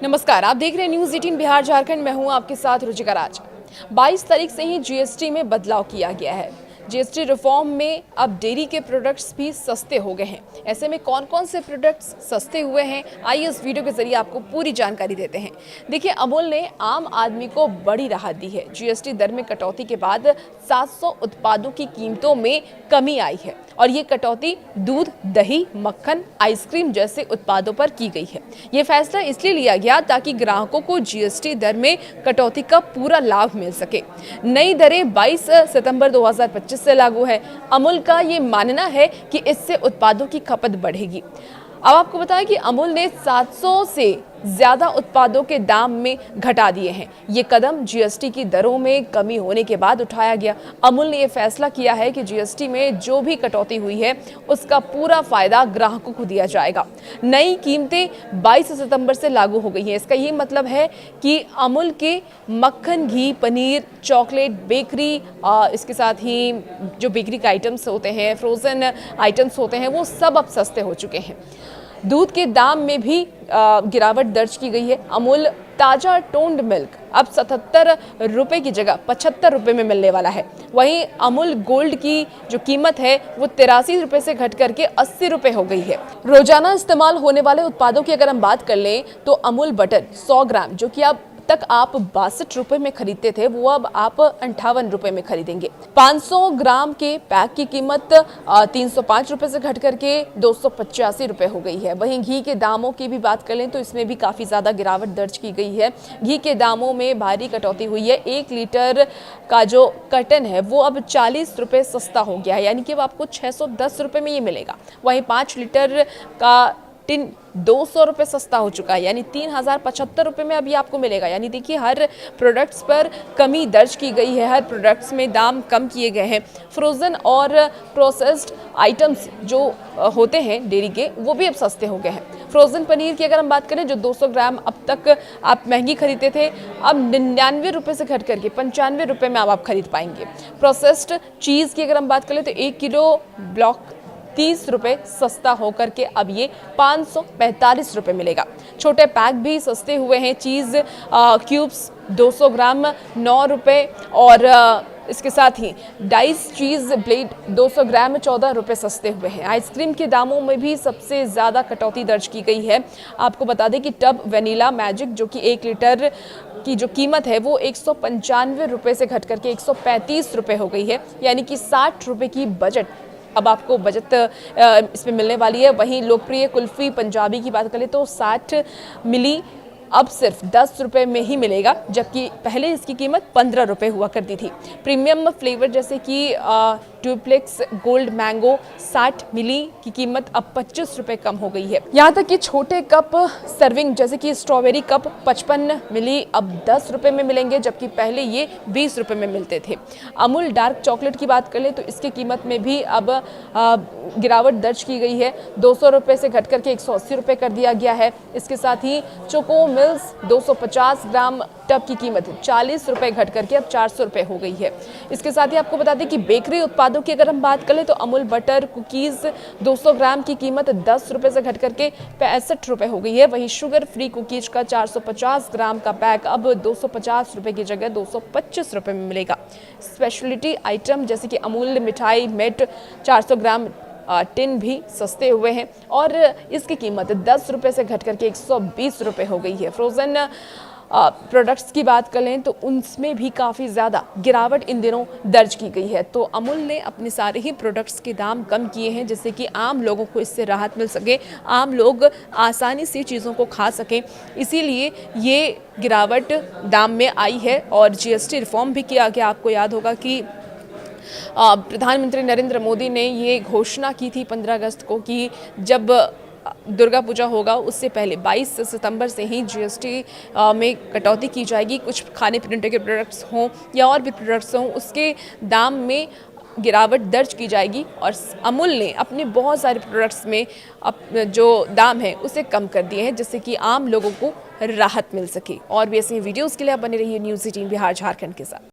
नमस्कार, आप देख रहे हैं न्यूज़ 18 बिहार झारखंड। मैं हूं आपके साथ रुचिका राज। 22 तारीख से ही जीएसटी में बदलाव किया गया है। जीएसटी रिफॉर्म में अब डेयरी के प्रोडक्ट्स भी सस्ते हो गए हैं। ऐसे में कौन कौन से प्रोडक्ट्स सस्ते हुए हैं, आइए इस वीडियो के जरिए आपको पूरी जानकारी देते हैं। देखिए, अमूल ने आम आदमी को बड़ी राहत दी है। जीएसटी दर में कटौती के बाद 700 उत्पादों की कीमतों में कमी आई है और ये कटौती दूध, दही, मक्खन, आइसक्रीम जैसे उत्पादों पर की गई है। ये फैसला इसलिए लिया गया ताकि ग्राहकों को जीएसटी दर में कटौती का पूरा लाभ मिल सके। नई दरें 22 सितंबर 2025 से लागू है। अमूल का ये मानना है कि इससे उत्पादों की खपत बढ़ेगी। अब आपको बताएं कि अमूल ने 700 से ज्यादा उत्पादों के दाम में घटा दिए हैं। ये कदम जीएसटी की दरों में कमी होने के बाद उठाया गया। अमूल ने यह फैसला किया है कि जीएसटी में जो भी कटौती हुई है उसका पूरा फायदा ग्राहकों को दिया जाएगा। नई कीमतें 22 सितंबर से लागू हो गई हैं। इसका ये मतलब है कि अमूल के मक्खन, घी, पनीर, चॉकलेट, बेकरी, इसके साथ ही जो बेकरी के आइटम्स होते हैं, फ्रोजन आइटम्स होते हैं, वो सब अब सस्ते हो चुके हैं। दूध के दाम में भी गिरावट दर्ज की गई है। अमूल ताजा टोन्ड मिल्क अब 77 रुपए की जगह 75 रुपए में मिलने वाला है। वहीं अमूल गोल्ड की जो कीमत है वो 83 रुपए से घट करके 80 रुपए हो गई है। रोजाना इस्तेमाल होने वाले उत्पादों की अगर हम बात कर लें तो अमूल बटर 100 ग्राम जो कि अब तक आप 62 रुपए में खरीदते थे, वो अब आप 58 रुपए में खरीदेंगे। 500 ग्राम के पैक की कीमत 305 रुपए से घट करके 285 रुपए हो गई है। वहीं घी के दामों की भी बात कर लें तो इसमें भी काफी ज्यादा गिरावट दर्ज की गई है। घी के दामों में भारी कटौती हुई है। 1 लीटर का जो कर्टन है वो अब 40 रुपए सस्ता हो गया है, यानी कि अब आपको 610 रुपए में ये मिलेगा। वहीं 5 लीटर का टिन 200 रुपए सस्ता हो चुका है, यानी 3075 रुपए में अभी आपको मिलेगा। यानी देखिए, हर प्रोडक्ट्स पर कमी दर्ज की गई है, हर प्रोडक्ट्स में दाम कम किए गए हैं। फ्रोजन और प्रोसेस्ड आइटम्स जो होते हैं डेयरी के, वो भी अब सस्ते हो गए हैं। फ्रोजन पनीर की अगर हम बात करें, जो 200 ग्राम अब तक आप महंगी खरीदते थे, अब 99 रुपए से घट करके 95 रुपए में अब आप खरीद पाएंगे। प्रोसेस्ड चीज़ की अगर हम बात करें तो 1 किलो ब्लॉक 30 रुपए सस्ता होकर के अब ये 545 रुपए मिलेगा। छोटे पैक भी सस्ते हुए हैं। चीज़ क्यूब्स 200 ग्राम 9 रुपए और इसके साथ ही डाइस चीज़ ब्लेड 200 ग्राम 14 रुपए सस्ते हुए हैं। आइसक्रीम के दामों में भी सबसे ज़्यादा कटौती दर्ज की गई है। आपको बता दें कि टब वेनिला मैजिक जो कि 1 लीटर की जो कीमत है वो 195 रुपए से घट करके 135 रुपए हो गई है, यानी कि 60 रुपए की अब आपको बचत इसमें मिलने वाली है। वहीं लोकप्रिय कुल्फी पंजाबी की बात करें तो 60 मिली अब सिर्फ 10 रुपए में ही मिलेगा, जबकि पहले इसकी कीमत 15 रुपए हुआ करती थी। प्रीमियम फ्लेवर जैसे कि डुप्लेक्स गोल्ड मैंगो 60 मिली की कीमत अब 25 रुपए कम हो गई है। यहाँ तक कि छोटे कप सर्विंग जैसे कि स्ट्रॉबेरी कप 55 मिली अब 10 रुपए में मिलेंगे, जबकि पहले ये 20 रुपए में मिलते थे। अमूल डार्क चॉकलेट की बात करें तो इसकी कीमत में भी अब गिरावट दर्ज की गई है। 200 रुपए से घट करके 180 रुपए कर दिया गया है। इसके साथ ही चोको मिल्स 250 ग्राम टब की कीमत 40 रुपए घट करके अब 400 रुपए हो गई है। इसके साथ ही आपको बता दें कि बेकरी उत्पादों की अगर हम बात करें तो अमूल बटर कुकीज़ 200 ग्राम की कीमत 10 रुपए से घट करके 65 रुपए हो गई है। वहीं शुगर फ्री कुकीज का 450 ग्राम का पैक अब 250 रुपए की जगह 225 रुपए में मिलेगा। स्पेशलिटी आइटम जैसे कि अमूल मिठाई मेट 400 ग्राम टिन भी सस्ते हुए हैं और इसकी कीमत 10 रुपए से घट करके 120 रुपए हो गई है। फ्रोजन प्रोडक्ट्स की बात करें तो उनमें भी काफ़ी ज़्यादा गिरावट इन दिनों दर्ज की गई है। तो अमूल ने अपने सारे ही प्रोडक्ट्स के दाम कम किए हैं जिससे कि आम लोगों को इससे राहत मिल सके, आम लोग आसानी से चीज़ों को खा सकें। इसीलिए ये गिरावट दाम में आई है और जीएसटी रिफॉर्म भी किया गया। आपको याद होगा कि प्रधानमंत्री नरेंद्र मोदी ने ये घोषणा की थी 15 अगस्त को कि जब दुर्गा पूजा होगा उससे पहले 22 सितंबर से ही जीएसटी में कटौती की जाएगी। कुछ खाने पीने के प्रोडक्ट्स हों या और भी प्रोडक्ट्स हों, उसके दाम में गिरावट दर्ज की जाएगी। और अमूल ने अपने बहुत सारे प्रोडक्ट्स में जो दाम है उसे कम कर दिए हैं जिससे कि आम लोगों को राहत मिल सके। और भी ऐसे वीडियोज़ के लिए आप बने रहिए न्यूज़ 18 बिहार झारखंड के साथ।